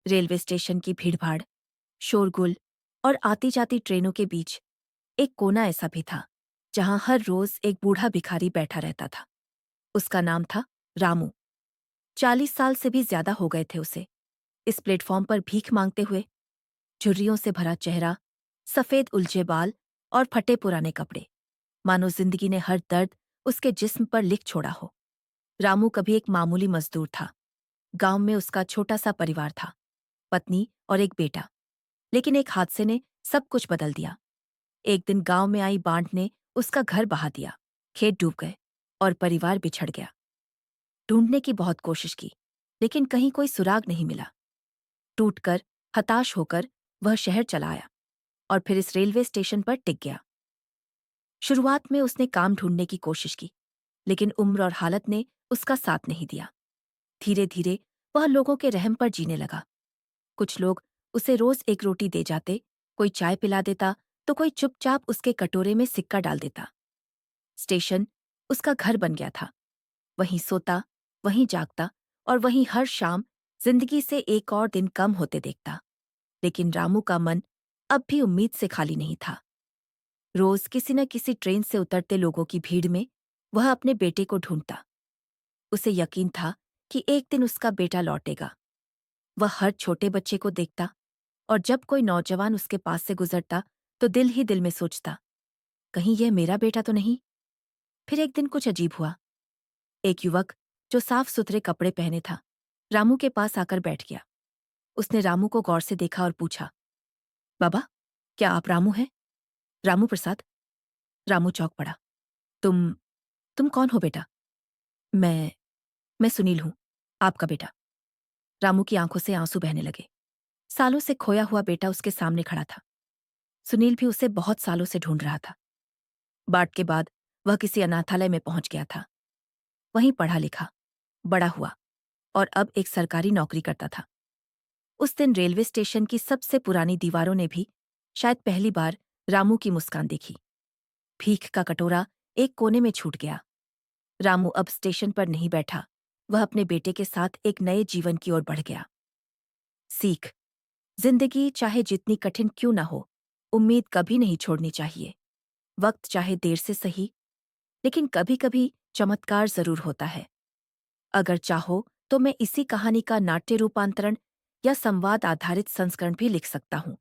Railway station की भीड़भाड़, शोरगुल और आती जाती ट्रेनों के बीच एक कोना ऐसा भी था जहां हर रोज एक बूढ़ा भिखारी बैठा रहता था। उसका नाम था रामू। 40 साल से भी ज्यादा हो गए थे उसे इस प्लेटफॉर्म पर भीख मांगते हुए। झुर्रियों से भरा चेहरा, सफेद उलझे बाल और फटे पुराने कपड़े, मानो जिंदगी ने हर दर्द उसके जिस्म पर लिख छोड़ा हो। रामू कभी एक मामूली मजदूर था। गांव में उसका छोटा सा परिवार था, पत्नी और एक बेटा। लेकिन एक हादसे ने सब कुछ बदल दिया। एक दिन गांव में आई बाढ़ ने उसका घर बहा दिया, खेत डूब गए और परिवार बिछड़ गया। ढूंढने की बहुत कोशिश की, लेकिन कहीं कोई सुराग नहीं मिला। टूटकर, हताश होकर वह शहर चला आया और फिर इस रेलवे स्टेशन पर टिक गया। शुरुआत में उसने काम ढूंढने की कोशिश की, लेकिन उम्र और हालत ने उसका साथ नहीं दिया। धीरे धीरे वह लोगों के रहम पर जीने लगा। कुछ लोग उसे रोज एक रोटी दे जाते, कोई चाय पिला देता, तो कोई चुपचाप उसके कटोरे में सिक्का डाल देता। स्टेशन उसका घर बन गया था। वहीं सोता, वहीं जागता और वहीं हर शाम जिंदगी से एक और दिन कम होते देखता। लेकिन रामू का मन अब भी उम्मीद से खाली नहीं था। रोज किसी न किसी ट्रेन से उतरते लोगों की भीड़ में वह अपने बेटे को ढूंढता। उसे यकीन था कि एक दिन उसका बेटा लौटेगा। वह हर छोटे बच्चे को देखता और जब कोई नौजवान उसके पास से गुजरता तो दिल ही दिल में सोचता, कहीं यह मेरा बेटा तो नहीं। फिर एक दिन कुछ अजीब हुआ। एक युवक जो साफ सुथरे कपड़े पहने था, रामू के पास आकर बैठ गया। उसने रामू को गौर से देखा और पूछा, बाबा, क्या आप रामू हैं? रामू प्रसाद। रामू चौंक पड़ा। तुम कौन हो बेटा? मैं सुनील हूं, आपका बेटा। रामू की आंखों से आंसू बहने लगे। सालों से खोया हुआ बेटा उसके सामने खड़ा था। सुनील भी उसे बहुत सालों से ढूंढ रहा था। बाढ़ के बाद वह किसी अनाथालय में पहुंच गया था। वहीं पढ़ा लिखा, बड़ा हुआ और अब एक सरकारी नौकरी करता था। उस दिन रेलवे स्टेशन की सबसे पुरानी दीवारों ने भी शायद पहली बार रामू की मुस्कान देखी। भीख का कटोरा एक कोने में छूट गया। रामू अब स्टेशन पर नहीं बैठा, वह अपने बेटे के साथ एक नए जीवन की ओर बढ़ गया। सीख, जिंदगी चाहे जितनी कठिन क्यों ना हो, उम्मीद कभी नहीं छोड़नी चाहिए। वक्त चाहे देर से सही, लेकिन कभी कभी चमत्कार जरूर होता है। अगर चाहो तो मैं इसी कहानी का नाट्य रूपांतरण या संवाद आधारित संस्करण भी लिख सकता हूँ।